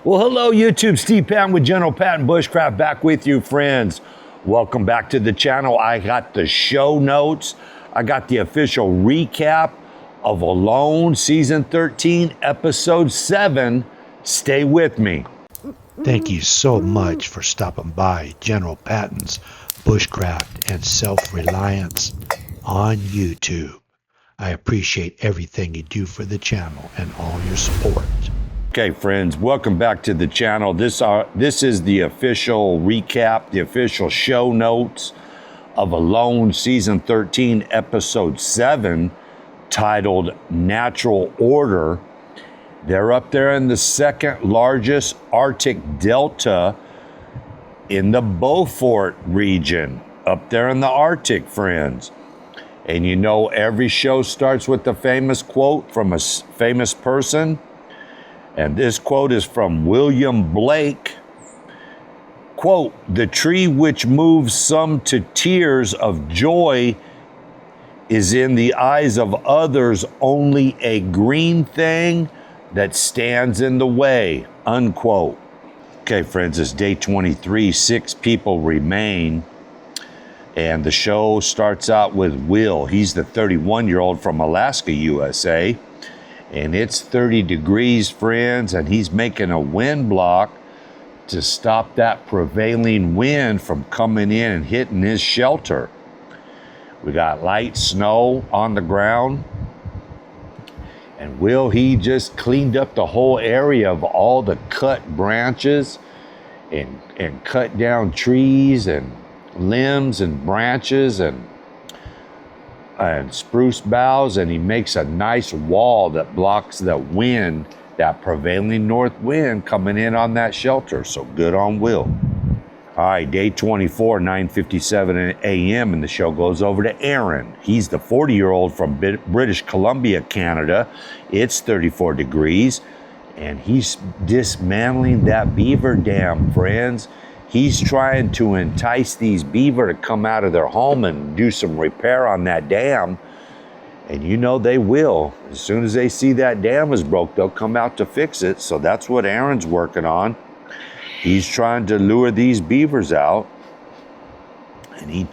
Well, hello, YouTube. Steve Patton with General Patton Bushcraft back with you, friends. Welcome back to the channel. I got the show notes. I got the official recap of Alone, Season 13, Episode 7. Stay with me. Thank you so much for stopping by General Patton's Bushcraft and Self-Reliance on YouTube. I appreciate everything you do for the channel and all your support. Okay, friends, welcome back to the channel. This is the official recap, the official show notes of Alone, Season 13, Episode 7, titled Natural Order. They're up there in the second largest Arctic delta in the Beaufort region, up there in the Arctic, friends. And you know, every show starts with a famous quote from a famous person. And this quote is from William Blake. Quote, "The tree which moves some to tears of joy is in the eyes of others only a green thing that stands in the way," unquote. Okay, friends, it's day 23. 6 people remain. And the show starts out with Will. He's the 31-year-old from Alaska, USA. And it's 30 degrees, friends, and he's making a wind block to stop that prevailing wind from coming in and hitting his shelter. We got light snow on the ground. And Will, he just cleaned up the whole area of all the cut branches and cut down trees and limbs and branches and spruce boughs, and he makes a nice wall that blocks the wind, that prevailing north wind coming in on that shelter. So good on Will. All right, day 24, 9:57 a.m., and the show goes over to Aaron. He's the 40-year-old from British Columbia, Canada. It's 34 degrees, and he's dismantling that beaver dam, friends. He's trying to entice these beaver to come out of their home and do some repair on that dam. And you know they will. As soon as they see that dam is broke, they'll come out to fix it. So that's what Aaron's working on. He's trying to lure these beavers out. And he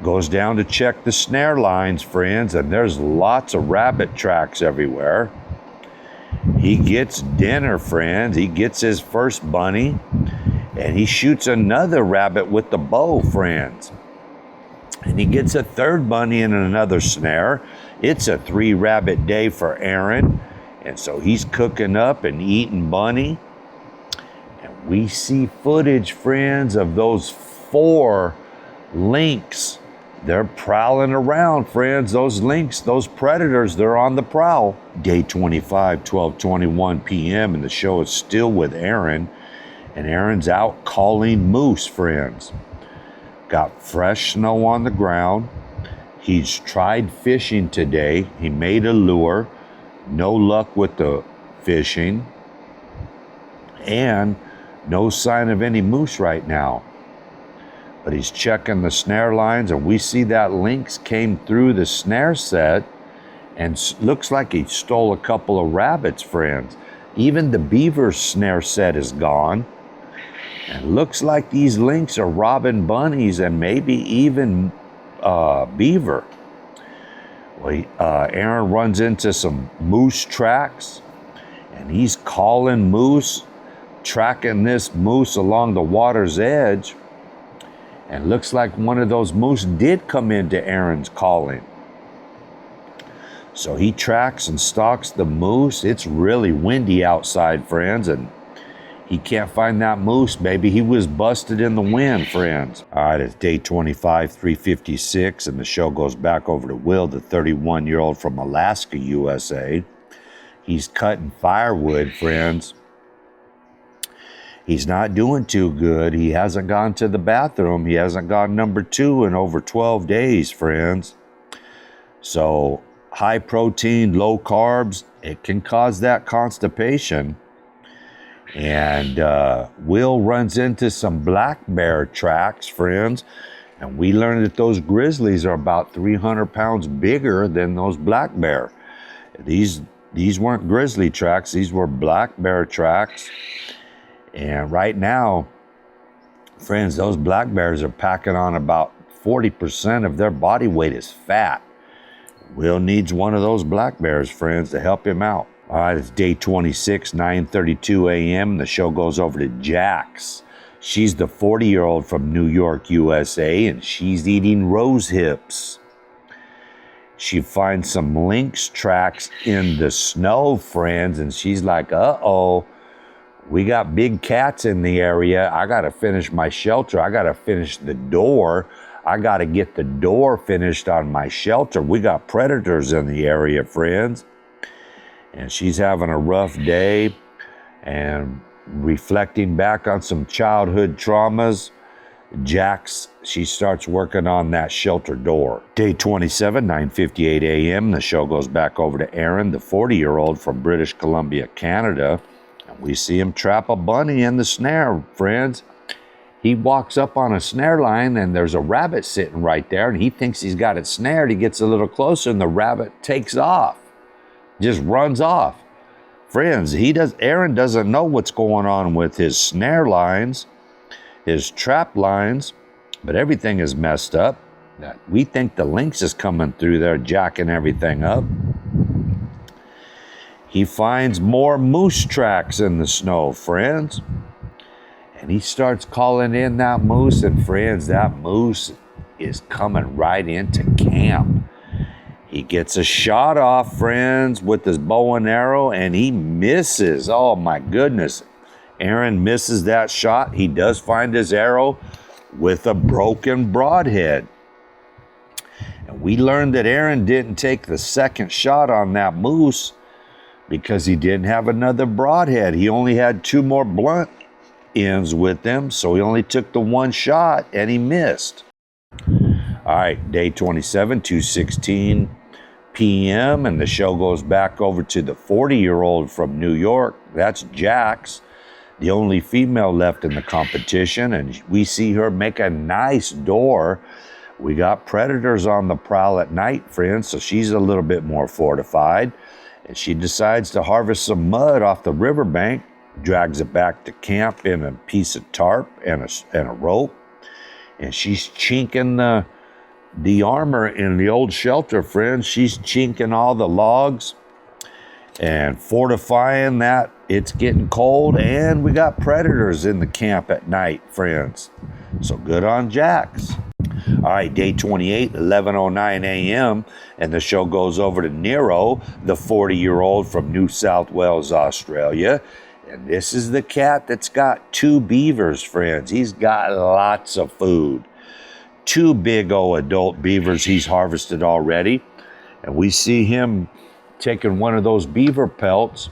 goes down to check the snare lines, friends. And there's lots of rabbit tracks everywhere. He gets dinner, friends. He gets his first bunny. And he shoots another rabbit with the bow, friends. And he gets a third bunny in another snare. It's a 3-rabbit day for Aaron. And so he's cooking up and eating bunny. And we see footage, friends, of those 4 lynx. They're prowling around, friends. Those lynx, those predators, they're on the prowl. Day 25, 12:21 p.m. and the show is still with Aaron. And Aaron's out calling moose, friends. Got fresh snow on the ground. He's tried fishing today. He made a lure. No luck with the fishing. And no sign of any moose right now. But he's checking the snare lines, and we see that lynx came through the snare set, and looks like he stole a couple of rabbits, friends. Even the beaver snare set is gone. And looks like these lynx are robbing bunnies and maybe even beaver. Well, Aaron runs into some moose tracks, and he's calling moose, tracking this moose along the water's edge. And looks like one of those moose did come into Aaron's calling. So he tracks and stalks the moose. It's really windy outside, friends, and he can't find that moose. Maybe he was busted in the wind, friends. All right, it's day 25, 3:56, and the show goes back over to Will, the 31-year-old from Alaska, USA. He's cutting firewood, friends. He's not doing too good. He hasn't gone to the bathroom. He hasn't gone number 2 in over 12 days, friends. So high protein, low carbs, it can cause that constipation. And Will runs into some black bear tracks, friends. And we learned that those grizzlies are about 300 pounds bigger than those black bear. These These weren't grizzly tracks. These were black bear tracks. And right now, friends, those black bears are packing on about 40% of their body weight is fat. Will needs one of those black bears, friends, to help him out. All right, it's day 26, 9:32 a.m. The show goes over to Jax. She's the 40-year-old from New York, USA, and she's eating rose hips. She finds some lynx tracks in the snow, friends, and she's like, uh-oh, we got big cats in the area. I got to finish my shelter. I got to finish the door. I got to get the door finished on my shelter. We got predators in the area, friends. And she's having a rough day and reflecting back on some childhood traumas. Jax, she starts working on that shelter door. Day 27, 9:58 a.m. The show goes back over to Aaron, the 40-year-old from British Columbia, Canada. And we see him trap a bunny in the snare, friends. He walks up on a snare line and there's a rabbit sitting right there and he thinks he's got it snared. He gets a little closer and the rabbit takes off, just runs off. Friends, Aaron doesn't know what's going on with his snare lines, his trap lines, but everything is messed up. We think the lynx is coming through there jacking everything up. He finds more moose tracks in the snow, friends. And he starts calling in that moose, and friends, that moose is coming right into camp. He gets a shot off, friends, with his bow and arrow, and he misses. Oh my goodness. Aaron misses that shot. He does find his arrow with a broken broadhead. And we learned that Aaron didn't take the second shot on that moose because he didn't have another broadhead. He only had 2 more blunt ends with him, so he only took the 1 shot and he missed. All right, day 27, 2:16 p.m. and the show goes back over to the 40-year-old from New York. That's Jax, the only female left in the competition, and we see her make a nice door. We got predators on the prowl at night, friends, so she's a little bit more fortified, and she decides to harvest some mud off the riverbank, drags it back to camp in a piece of tarp and a rope, and she's chinking the armor in the old shelter, friends. She's chinking all the logs and fortifying that. It's getting cold, and we got predators in the camp at night, friends. So good on Jax. All right, day 28, 11:09 a.m., and the show goes over to Nero, the 40-year-old from New South Wales, Australia. And this is the cat that's got 2 beavers, friends. He's got lots of food. 2 big old adult beavers he's harvested already. And we see him taking one of those beaver pelts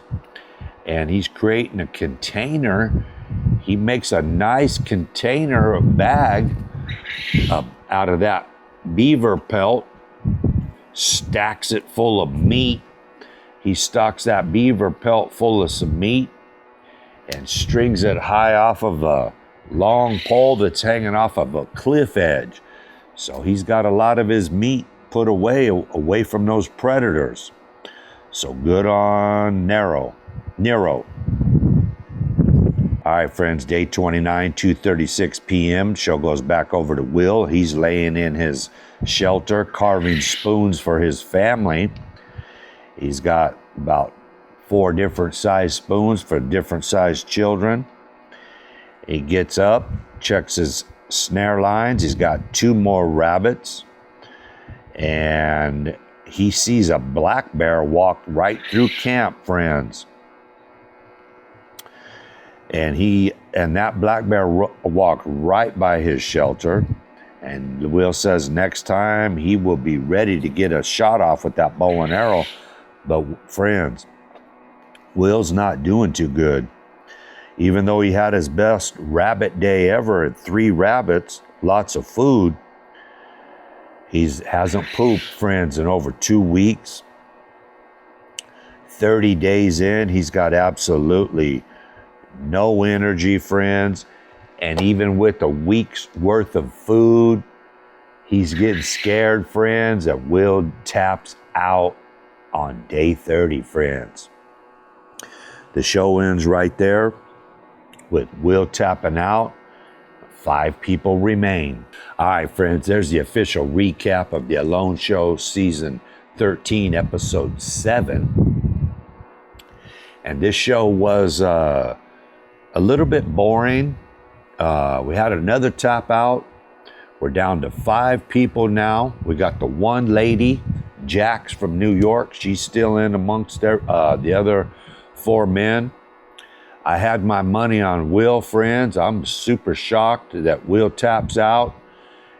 and he's creating a container. He makes a nice container bag out of that beaver pelt, stacks it full of meat. He stocks that beaver pelt full of some meat and strings it high off of a long pole that's hanging off of a cliff edge. So he's got a lot of his meat put away from those predators. So good on Nero. All right, friends, day 29, 2:36 p.m. Show goes back over to Will. He's laying in his shelter, carving spoons for his family. He's got about 4 different size spoons for different size children. He gets up, checks his snare lines. He's got 2 more rabbits. And he sees a black bear walk right through camp, friends. And that black bear walked right by his shelter. And Will says next time he will be ready to get a shot off with that bow and arrow. But friends, Will's not doing too good. Even though he had his best rabbit day ever at 3 rabbits, lots of food, he hasn't pooped, friends, in over 2 weeks. 30 days in, he's got absolutely no energy, friends. And even with a week's worth of food, he's getting scared, friends, that Will taps out on day 30, friends. The show ends right there with Will tapping out. 5 people remain. All right, friends, there's the official recap of the Alone Show Season 13, Episode 7. And this show was a little bit boring. We had another tap out. We're down to 5 people now. We got the one lady, Jax from New York. She's still in amongst the other 4 men. I had my money on Will, friends. I'm super shocked that Will taps out.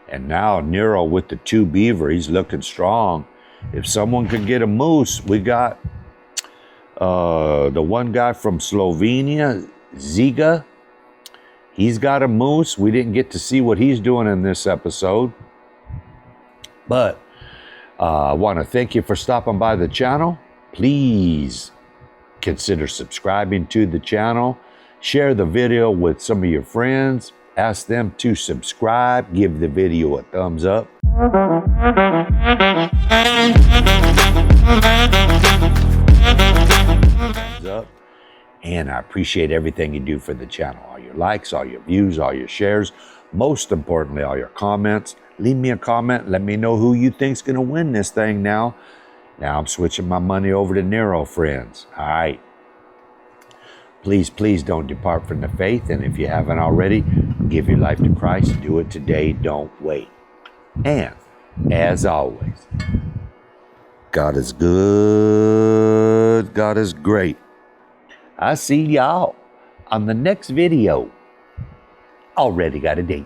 And now Nero with the 2 beaver, he's looking strong. If someone could get a moose, we got the one guy from Slovenia, Ziga. He's got a moose. We didn't get to see what he's doing in this episode. But I want to thank you for stopping by the channel. Please consider subscribing to the channel. Share the video with some of your friends. Ask them to subscribe. Give the video a thumbs up. And I appreciate everything you do for the channel. All your likes, all your views, all your shares. Most importantly, all your comments. Leave me a comment. Let me know who you think's going to win this thing now. Now I'm switching my money over to Nero, friends. All right. Please, please don't depart from the faith. And if you haven't already, give your life to Christ. Do it today. Don't wait. And as always, God is good. God is great. I see y'all on the next video. Already got a date.